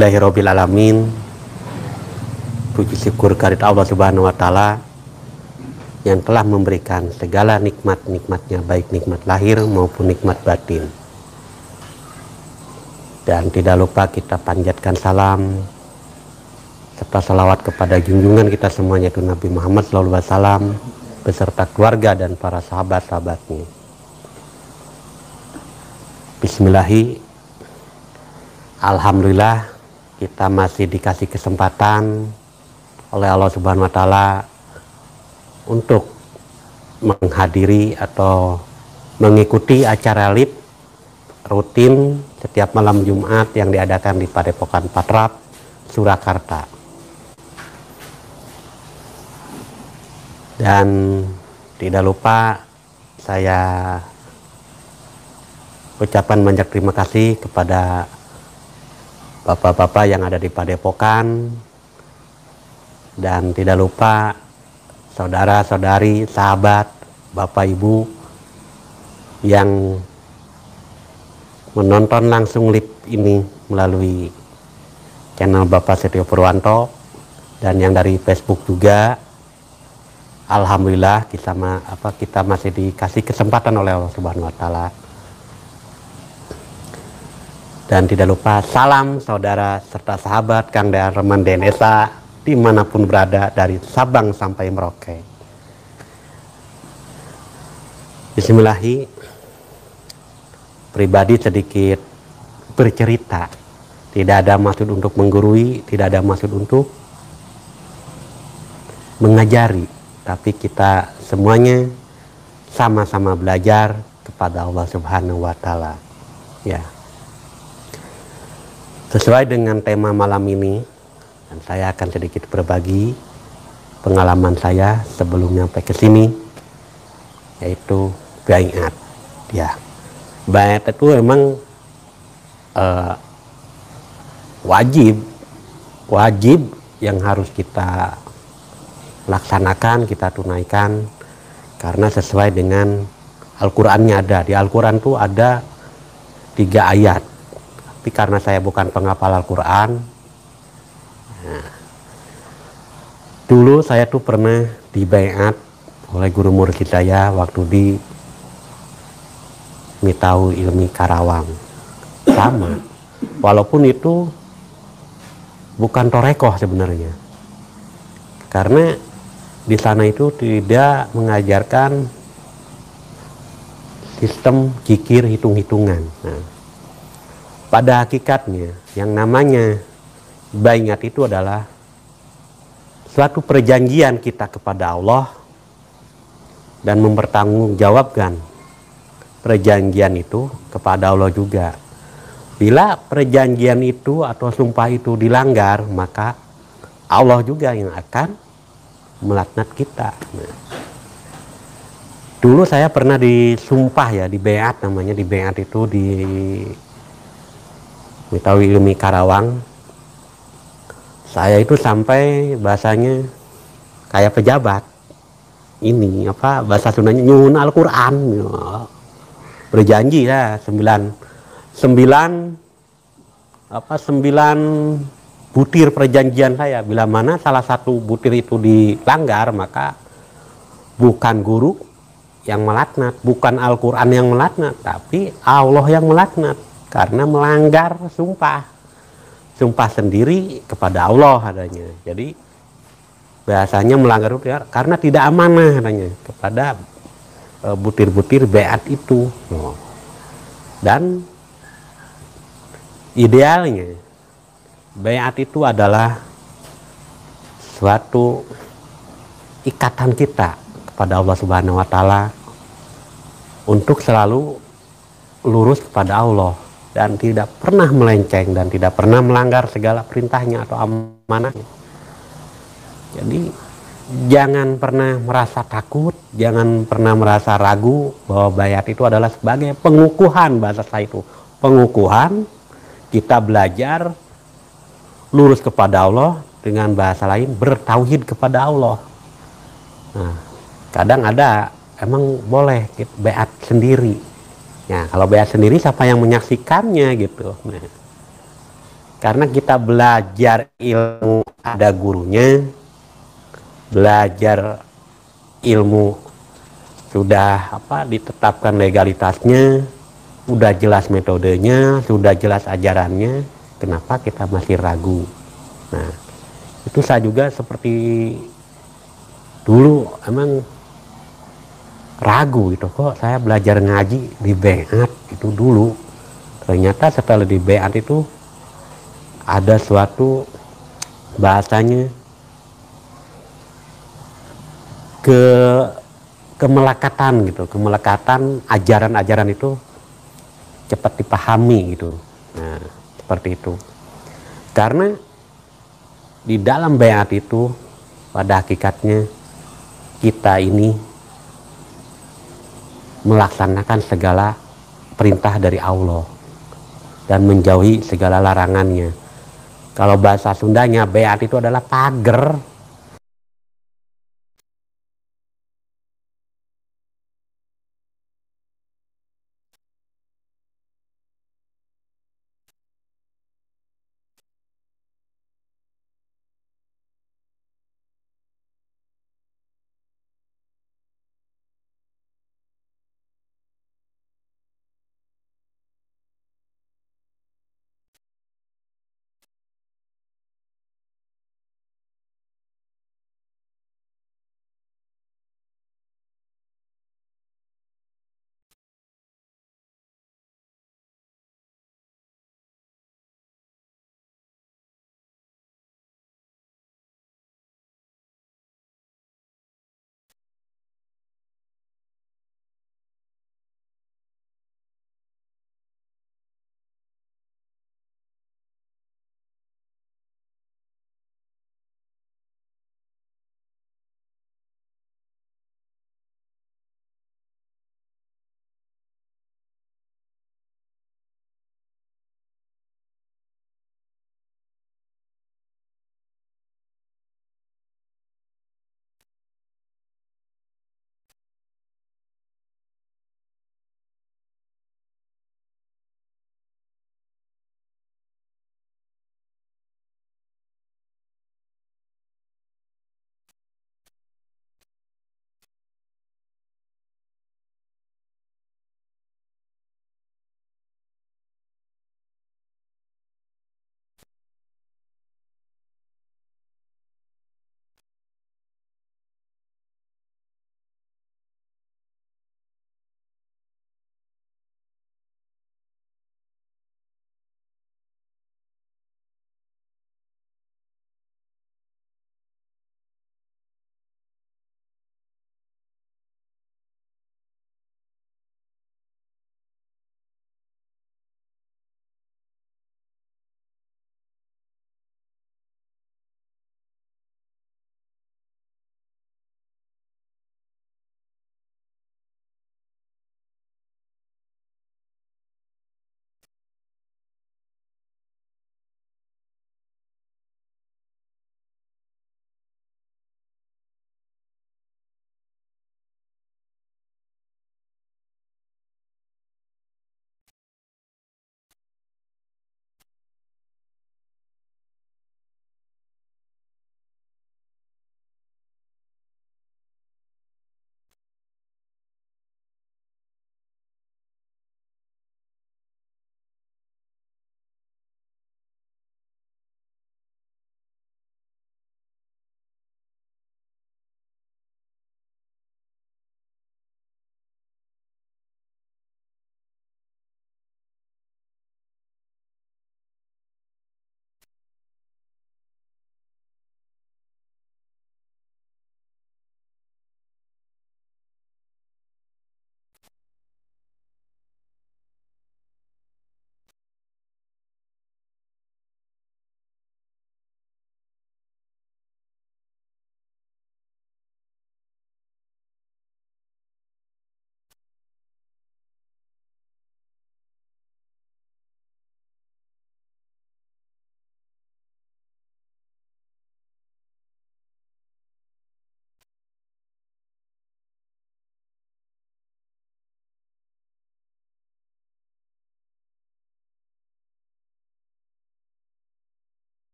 Alhamdulillahirobbilalamin. Puji syukur kehadirat Allah Subhanahu wa taala yang telah memberikan segala nikmat-nikmatnya, baik nikmat lahir maupun nikmat batin. Dan tidak lupa kita panjatkan salam serta salawat kepada junjungan kita semuanya, yaitu Nabi Muhammad SAW beserta keluarga dan para sahabat-sahabatnya. Bismillahirrahmanirrahim. Alhamdulillah kita masih dikasih kesempatan oleh Allah Subhanahu wa taala untuk menghadiri atau mengikuti acara LIP rutin setiap malam Jumat yang diadakan di Padepokan Patrap, Surakarta. Dan tidak lupa saya ucapkan banyak terima kasih kepada bapak-bapak yang ada di Padepokan, dan tidak lupa saudara-saudari, sahabat, bapak ibu yang menonton langsung LIP ini melalui channel Bapak Setio Purwanto, dan yang dari Facebook juga. Alhamdulillah kita masih dikasih kesempatan oleh Allah Subhanahu wa taala. Dan tidak lupa salam saudara serta sahabat Kang Darman Denesa dimanapun berada dari Sabang sampai Merauke. Bismillahirrahmanirrahim. Pribadi sedikit bercerita. Tidak ada maksud untuk menggurui, tidak ada maksud untuk mengajari, tapi kita semuanya sama-sama belajar kepada Allah Subhanahu wa taala. Ya. Sesuai dengan tema malam ini, dan saya akan sedikit berbagi pengalaman saya sebelum nyampe ke sini, yaitu baiat. Ya, baiat itu memang wajib yang harus kita laksanakan, kita tunaikan, karena sesuai dengan Al-Qur'annya ada. Di Al-Qur'an itu ada 3 ayat. Tapi karena saya bukan penghafal Al-Quran, dulu saya tuh pernah dibaiat oleh guru murid saya waktu di Mitau Ilmi Karawang. Sama, walaupun itu bukan torekoh sebenarnya, karena di sana itu tidak mengajarkan sistem zikir hitung-hitungan. Nah, pada hakikatnya yang namanya baiat itu adalah suatu perjanjian kita kepada Allah dan mempertanggungjawabkan perjanjian itu kepada Allah juga. Bila perjanjian itu atau sumpah itu dilanggar, maka Allah juga yang akan melaknat kita. Nah, dulu saya pernah disumpah, ya, di baiat namanya, di baiat itu di Mitau Ilmi Karawang. Saya itu sampai bahasanya kayak pejabat. Ini apa bahasa Sundanya, nyuhun Al-Qur'an. Berjanji ya 9 butir perjanjian saya. Bila mana salah satu butir itu dilanggar, maka bukan guru yang melaknat, bukan Al-Qur'an yang melaknat, tapi Allah yang melaknat. Karena melanggar sumpah sendiri kepada Allah adanya. Jadi bahasanya melanggar karena tidak amanah adanya kepada butir-butir baiat itu. Dan idealnya baiat itu adalah suatu ikatan kita kepada Allah Subhanahu wa taala untuk selalu lurus kepada Allah dan tidak pernah melenceng dan tidak pernah melanggar segala perintahnya atau amanahnya. Jadi jangan pernah merasa takut, jangan pernah merasa ragu bahwa baiat itu adalah sebagai pengukuhan, bahasa saya itu pengukuhan kita belajar lurus kepada Allah, dengan bahasa lain bertauhid kepada Allah. Nah, kadang ada emang boleh baiat sendiri. Ya, kalau baiat sendiri siapa yang menyaksikannya gitu. Nah, Karena kita belajar ilmu ada gurunya, belajar ilmu sudah ditetapkan legalitasnya, sudah jelas metodenya, sudah jelas ajarannya, kenapa kita masih ragu? Nah, itu saya juga seperti dulu emang ragu gitu, kok saya belajar ngaji di Beat itu dulu. Ternyata setelah di Beat itu ada suatu bahasanya ke kemelekatan gitu, kemelekatan ajaran-ajaran itu cepat dipahami gitu. Nah, seperti itu. Karena di dalam Beat itu pada hakikatnya kita ini melaksanakan segala perintah dari Allah dan menjauhi segala larangannya. Kalau bahasa Sundanya, Beat itu adalah pagar.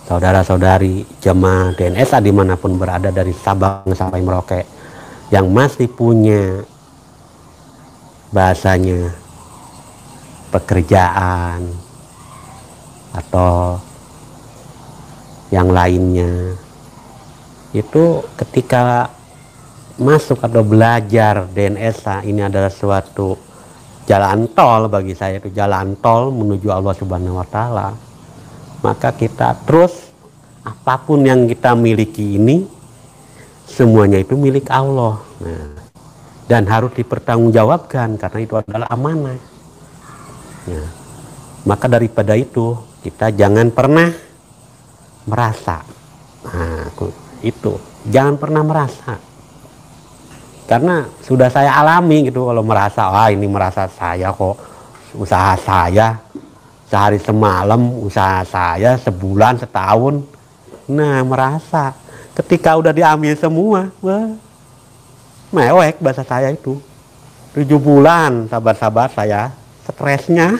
saudara-saudari jemaah DNSA dimanapun berada dari Sabang sampai Merauke yang masih punya bahasanya pekerjaan atau yang lainnya, itu ketika masuk atau belajar DNSA ini adalah suatu jalan tol bagi saya, itu jalan tol menuju Allah Subhanahu wa Ta'ala. Maka kita terus apapun yang kita miliki ini semuanya itu milik Allah. Nah, dan harus dipertanggungjawabkan karena itu adalah amanah. Ya. Maka daripada itu kita jangan pernah merasa, nah, itu jangan pernah merasa, karena sudah saya alami gitu. Kalau merasa, wah ini merasa saya kok, usaha saya sehari semalam, usaha saya sebulan setahun, nah merasa ketika udah diambil semua, wah mewek bahasa saya itu. 7 bulan sabar-sabar saya stresnya.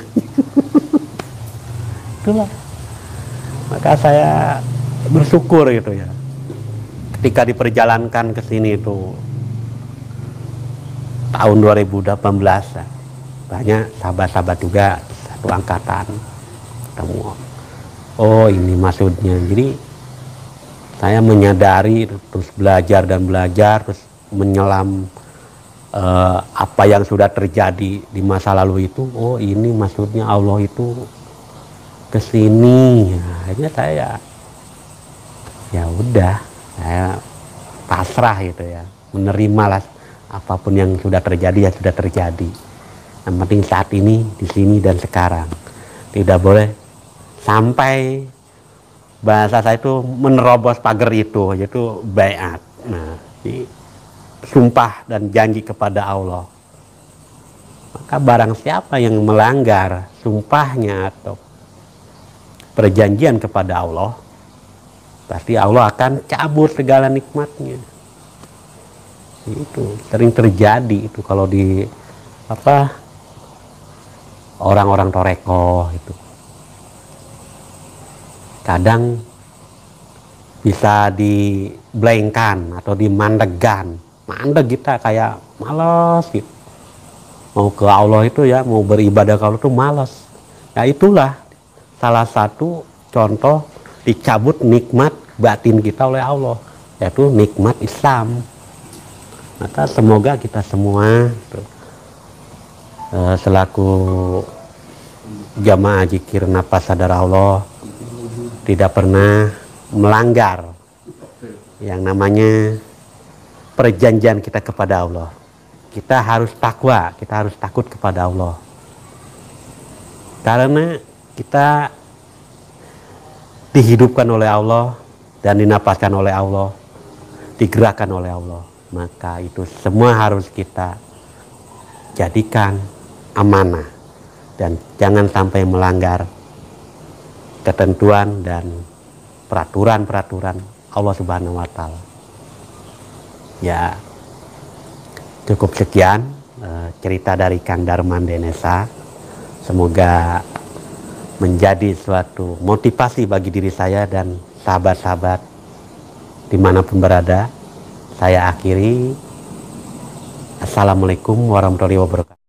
Itulah. Maka saya bersyukur gitu ya. Ketika diperjalankan ke sini itu tahun 2018 ya, banyak sahabat-sahabat juga satu angkatan ketemu. Oh ini maksudnya. Jadi saya menyadari, terus belajar dan belajar, terus menyelam apa yang sudah terjadi di masa lalu itu. Oh ini maksudnya Allah itu kesini. Akhirnya saya ya udah, saya pasrah gitu ya, menerimalah apapun yang sudah terjadi ya sudah terjadi. Yang penting saat ini, di sini dan sekarang. Tidak boleh sampai bahasa saya itu menerobos pagar itu, yaitu baiat. Nah, sumpah dan janji kepada Allah. Maka barang siapa yang melanggar sumpahnya atau perjanjian kepada Allah, pasti Allah akan cabut segala nikmatnya. Itu sering terjadi itu kalau di orang-orang toreko itu. Kadang bisa dibelengkan atau dimandegan. Mandeg kita kayak malas gitu. Mau ke Allah itu ya, mau beribadah ke Allah itu malas. Ya itulah salah satu contoh dicabut nikmat batin kita oleh Allah, yaitu nikmat Islam. Maka semoga kita semua selaku jamaah zikir nafas sadar Allah tidak pernah melanggar yang namanya perjanjian kita kepada Allah. Kita harus takwa, kita harus takut kepada Allah. Karena kita dihidupkan oleh Allah dan dinapaskan oleh Allah, digerakkan oleh Allah. Maka itu semua harus kita jadikan amanah dan jangan sampai melanggar ketentuan dan peraturan-peraturan Allah Subhanahu wa Ta'ala. Ya, cukup sekian cerita dari Kang Darman DNSA. Semoga menjadi suatu motivasi bagi diri saya dan sahabat-sahabat dimanapun berada. Saya akhiri. Assalamualaikum warahmatullahi wabarakatuh.